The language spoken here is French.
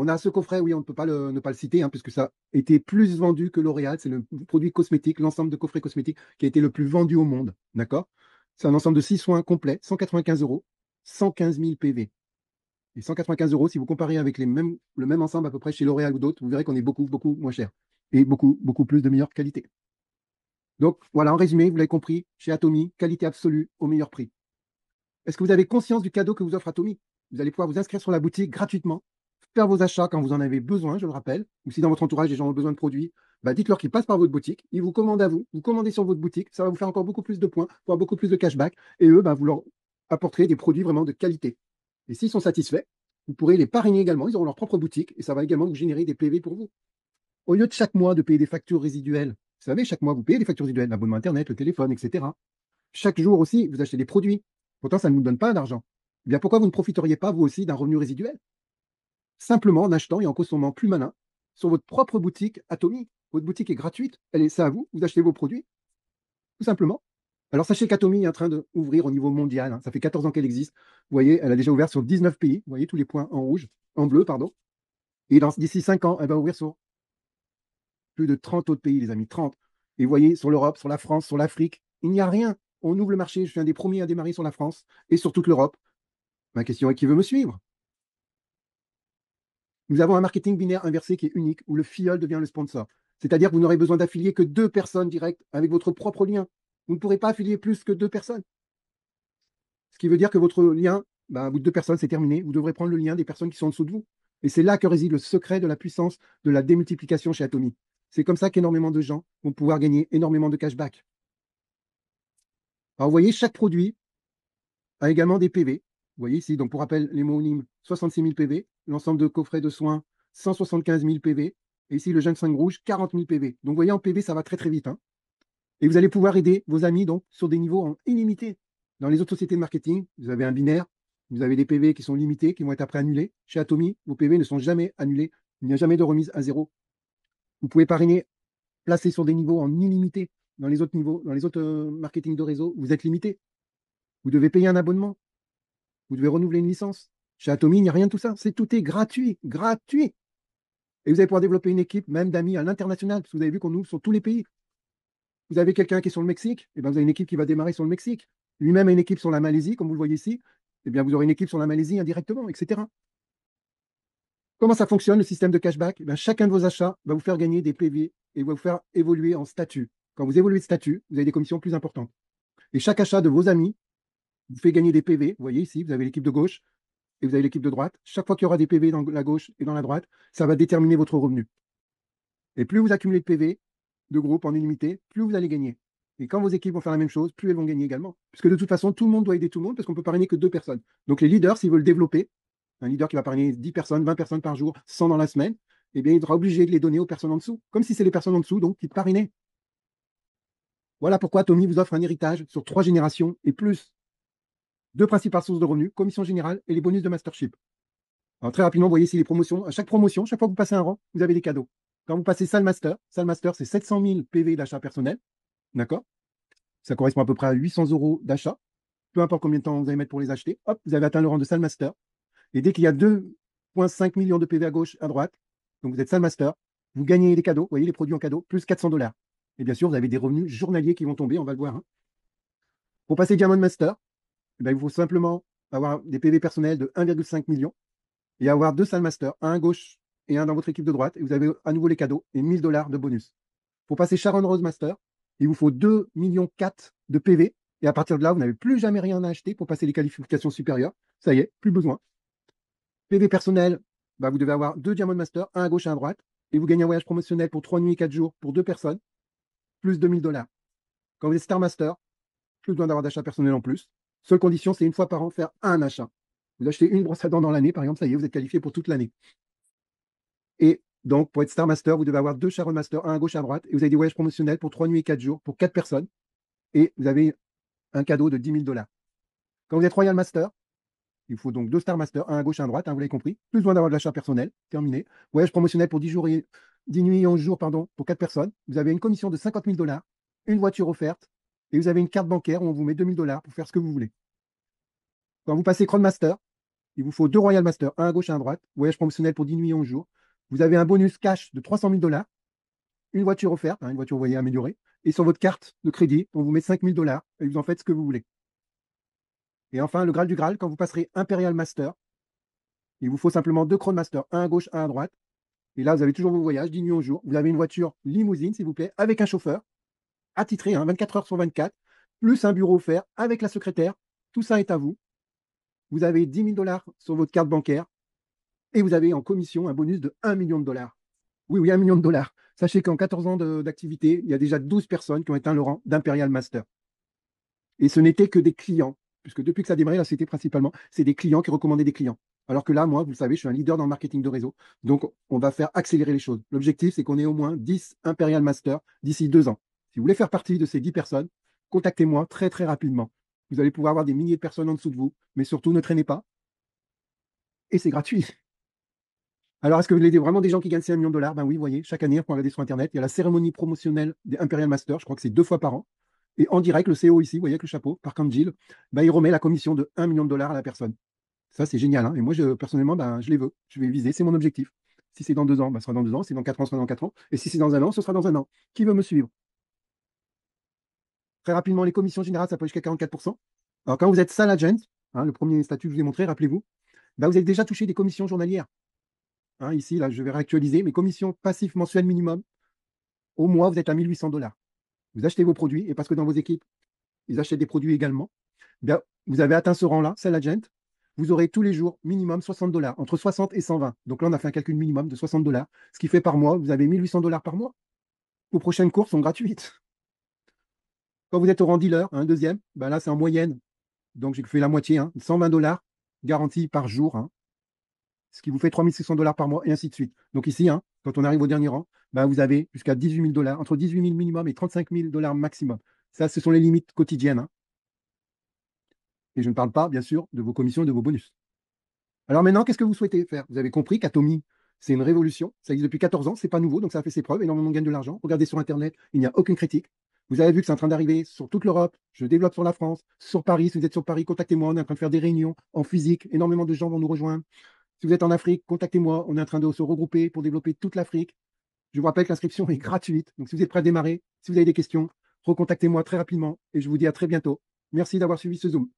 On a ce coffret, oui, on ne peut pas ne pas le citer, hein, puisque ça a été plus vendu que L'Oréal. C'est le produit cosmétique, l'ensemble de coffrets cosmétiques qui a été le plus vendu au monde. D'accord? C'est un ensemble de 6 soins complets, 195 euros, 115 000 PV. Et 195 euros, si vous comparez avec le même ensemble à peu près chez L'Oréal ou d'autres, vous verrez qu'on est beaucoup, beaucoup moins cher. Et beaucoup, beaucoup plus de meilleure qualité. Donc voilà, en résumé, vous l'avez compris, chez Atomy, qualité absolue au meilleur prix. Est-ce que vous avez conscience du cadeau que vous offre Atomy? Vous allez pouvoir vous inscrire sur la boutique gratuitement, faire vos achats quand vous en avez besoin, je le rappelle, ou si dans votre entourage, les gens ont besoin de produits, bah dites-leur qu'ils passent par votre boutique, ils vous commandent à vous, vous commandez sur votre boutique, ça va vous faire encore beaucoup plus de points, pour avoir beaucoup plus de cashback, et eux, bah, vous leur apporterez des produits vraiment de qualité. Et s'ils sont satisfaits, vous pourrez les parrainer également, ils auront leur propre boutique, et ça va également vous générer des PV pour vous. Au lieu de chaque mois de payer des factures résiduelles, vous savez, chaque mois, vous payez des factures résiduelles, l'abonnement Internet, le téléphone, etc. Chaque jour aussi, vous achetez des produits. Pourtant, ça ne nous donne pas d'argent. Eh bien, pourquoi vous ne profiteriez pas, vous aussi, d'un revenu résiduel? Simplement en achetant et en consommant plus malin sur votre propre boutique Atomy. Votre boutique est gratuite, c'est à vous, vous achetez vos produits, tout simplement. Alors, sachez qu'Atomy est en train d'ouvrir au niveau mondial, hein. Ça fait 14 ans qu'elle existe. Vous voyez, elle a déjà ouvert sur 19 pays. Vous voyez tous les points en rouge, en bleu, pardon. Et d'ici 5 ans, elle va ouvrir sur plus de 30 autres pays, les amis, 30. Et vous voyez, sur l'Europe, sur la France, sur l'Afrique, il n'y a rien. On ouvre le marché. Je suis un des premiers à démarrer sur la France et sur toute l'Europe. Ma question est qui veut me suivre? Nous avons un marketing binaire inversé qui est unique, où le filleul devient le sponsor. C'est-à-dire que vous n'aurez besoin d'affilier que 2 personnes directes avec votre propre lien. Vous ne pourrez pas affilier plus que 2 personnes. Ce qui veut dire que votre lien, bah, vous 2 personnes, c'est terminé. Vous devrez prendre le lien des personnes qui sont en dessous de vous. Et c'est là que réside le secret de la puissance de la démultiplication chez Atomy. C'est comme ça qu'énormément de gens vont pouvoir gagner énormément de cashback. Alors, vous voyez, chaque produit a également des PV. Vous voyez ici, donc pour rappel, les mots-onymes, 66 000 PV, l'ensemble de coffrets de soins, 175 000 PV, et ici le ginseng rouge, 40 000 PV. Donc vous voyez, en PV, ça va très très vite, hein. Et vous allez pouvoir aider vos amis donc sur des niveaux en illimité. Dans les autres sociétés de marketing, vous avez un binaire, vous avez des PV qui sont limités, qui vont être après annulés. Chez Atomy, vos PV ne sont jamais annulés. Il n'y a jamais de remise à zéro. Vous pouvez parrainer, placer sur des niveaux en illimité. Dans les autres niveaux, dans les autres marketing de réseau, vous êtes limité. Vous devez payer un abonnement. Vous devez renouveler une licence. Chez Atomy, il n'y a rien de tout ça. Tout est gratuit, gratuit. Et vous allez pouvoir développer une équipe, même d'amis à l'international, parce que vous avez vu qu'on ouvre sur tous les pays. Vous avez quelqu'un qui est sur le Mexique, et bien vous avez une équipe qui va démarrer sur le Mexique. Lui-même a une équipe sur la Malaisie, comme vous le voyez ici, et bien vous aurez une équipe sur la Malaisie indirectement, etc. Comment ça fonctionne le système de cashback? Eh bien, chacun de vos achats va vous faire gagner des PV et va vous faire évoluer en statut. Quand vous évoluez de statut, vous avez des commissions plus importantes. Et chaque achat de vos amis vous fait gagner des PV. Vous voyez ici, vous avez l'équipe de gauche et vous avez l'équipe de droite. Chaque fois qu'il y aura des PV dans la gauche et dans la droite, ça va déterminer votre revenu. Et plus vous accumulez de PV de groupe en illimité, plus vous allez gagner. Et quand vos équipes vont faire la même chose, plus elles vont gagner également. Puisque de toute façon, tout le monde doit aider tout le monde parce qu'on peut parrainer que 2 personnes. Donc les leaders, s'ils veulent développer, un leader qui va parrainer 10 personnes, 20 personnes par jour, 100 dans la semaine, eh bien, il sera obligé de les donner aux personnes en dessous. Comme si c'est les personnes en dessous, donc, qui te parrainaient. Voilà pourquoi Tommy vous offre un héritage sur 3 générations et plus. 2 principales sources de revenus, commission générale et les bonus de mastership. Alors, très rapidement, vous voyez ici les promotions. À chaque promotion, chaque fois que vous passez un rang, vous avez des cadeaux. Quand vous passez salle master, c'est 700 000 PV d'achat personnel. D'accord? Ça correspond à peu près à 800 euros d'achat. Peu importe combien de temps vous allez mettre pour les acheter. Hop, vous avez atteint le rang de salle master. Et dès qu'il y a 2,5 millions de PV à gauche, à droite, donc vous êtes salle master, vous gagnez des cadeaux, vous voyez les produits en cadeau, plus 400 $. Et bien sûr, vous avez des revenus journaliers qui vont tomber, on va le voir, hein. Pour passer Diamond Master, eh bien, il faut simplement avoir des PV personnels de 1,5 million et avoir 2 salles master, un à gauche et un dans votre équipe de droite, et vous avez à nouveau les cadeaux et 1 000 $ de bonus. Pour passer Sharon Rose Master, il vous faut 2,4 millions de PV, et à partir de là, vous n'avez plus jamais rien à acheter pour passer les qualifications supérieures. Ça y est, plus besoin. PV personnel, bah, vous devez avoir 2 Diamond Master, un à gauche et un à droite, et vous gagnez un voyage promotionnel pour 3 nuits et 4 jours pour 2 personnes, plus 2 000 $. Quand vous êtes Star Master, plus besoin d'avoir d'achat personnel en plus. Seule condition, c'est une fois par an faire un achat. Vous achetez une brosse à dents dans l'année, par exemple, ça y est, vous êtes qualifié pour toute l'année. Et donc, pour être Star Master, vous devez avoir 2 Sharon Master, un à gauche et à droite, et vous avez des voyages promotionnels pour 3 nuits et 4 jours pour 4 personnes, et vous avez un cadeau de 10 000 $. Quand vous êtes Royal Master, il faut donc 2 Star Master, un à gauche et un à droite, hein, vous l'avez compris. Plus besoin d'avoir de l'achat personnel, terminé. Voyage promotionnel pour 10 jours et 10 nuits et 11 jours, pardon, pour 4 personnes. Vous avez une commission de 50 000 $, une voiture offerte, et vous avez une carte bancaire où on vous met 2 000 $ pour faire ce que vous voulez. Quand vous passez Crown Master, Il vous faut 2 Royal Master, un à gauche et un à droite. Voyage promotionnel pour 10 nuits et 11 jours. Vous avez un bonus cash de 300 000 $, une voiture offerte, hein, une voiture, vous voyez, améliorée. Et sur votre carte de crédit, on vous met 5 000 $ et vous en faites ce que vous voulez. Et enfin, le Graal du Graal, quand vous passerez Imperial Master, il vous faut simplement 2 Crown Master, un à gauche, un à droite. Et là, vous avez toujours vos voyages, 10 nuits au jour. Vous avez une voiture limousine, s'il vous plaît, avec un chauffeur, attitré, hein, 24 heures sur 24, plus un bureau offert avec la secrétaire. Tout ça est à vous. Vous avez 10 000 $ sur votre carte bancaire et vous avez en commission un bonus de 1 million de dollars. Oui, oui, 1 million de dollars. Sachez qu'en 14 ans d'activité, il y a déjà 12 personnes qui ont atteint le rang d'Imperial Master. Et ce n'était que des clients, puisque depuis que ça a démarré, là, c'était principalement, c'est des clients qui recommandaient des clients. Alors que là, moi, vous le savez, je suis un leader dans le marketing de réseau. Donc, on va faire accélérer les choses. L'objectif, c'est qu'on ait au moins 10 Imperial Masters d'ici 2 ans. Si vous voulez faire partie de ces 10 personnes, contactez-moi très, très rapidement. Vous allez pouvoir avoir des milliers de personnes en dessous de vous, mais surtout, ne traînez pas. Et c'est gratuit. Alors, est-ce que vous voulez vraiment des gens qui gagnent 5 millions de dollars? Ben oui, vous voyez, chaque année, pour regarder sur Internet, il y a la cérémonie promotionnelle des Imperial Masters. Je crois que c'est 2 fois par an. Et en direct, le CEO ici, vous voyez avec le chapeau, par Gilles, ben, il remet la commission de 1 million de dollars à la personne. Ça, c'est génial, hein. Et moi, personnellement, ben, je les veux. Je vais viser, c'est mon objectif. Si c'est dans 2 ans, ben, ce sera dans 2 ans. Si c'est dans 4 ans, ce sera dans 4 ans. Et si c'est dans un an, ce sera dans un an. Qui veut me suivre? Très rapidement, les commissions générales, ça peut aller jusqu'à 44%. Alors, quand vous êtes sale agent, hein, le premier statut que je vous ai montré, rappelez-vous, ben, vous avez déjà touché des commissions journalières. Hein, ici, là, je vais réactualiser mes commissions passives mensuelles minimum. Au mois, vous êtes à 1 800 $. Vous achetez vos produits, et parce que dans vos équipes, ils achètent des produits également, bien, vous avez atteint ce rang-là, sell agent, vous aurez tous les jours minimum 60 $, entre 60 et 120. Donc là, on a fait un calcul minimum de 60 $, ce qui fait par mois, vous avez 1 800 $ par mois. Vos prochaines courses sont gratuites. Quand vous êtes au rang dealer, un deuxième, ben là, c'est en moyenne. Donc j'ai fait la moitié, hein, 120 $ garantis par jour, hein, ce qui vous fait 3 600 $ par mois, et ainsi de suite. Donc ici, hein, quand on arrive au dernier rang, ben vous avez jusqu'à 18 000 $, entre 18 000 minimum et 35 000 $ maximum. Ça, ce sont les limites quotidiennes, hein. Et je ne parle pas, bien sûr, de vos commissions et de vos bonus. Alors maintenant, qu'est-ce que vous souhaitez faire? Vous avez compris qu'Atomy, c'est une révolution. Ça existe depuis 14 ans, c'est pas nouveau, donc ça a fait ses preuves. Énormément de gagne de l'argent. Regardez sur Internet, il n'y a aucune critique. Vous avez vu que c'est en train d'arriver sur toute l'Europe. Je développe sur la France, sur Paris. Si vous êtes sur Paris, contactez-moi. On est en train de faire des réunions en physique. Énormément de gens vont nous rejoindre. Si vous êtes en Afrique, contactez-moi. On est en train de se regrouper pour développer toute l'Afrique. Je vous rappelle que l'inscription est gratuite. Donc si vous êtes prêt à démarrer, si vous avez des questions, recontactez-moi très rapidement et je vous dis à très bientôt. Merci d'avoir suivi ce Zoom.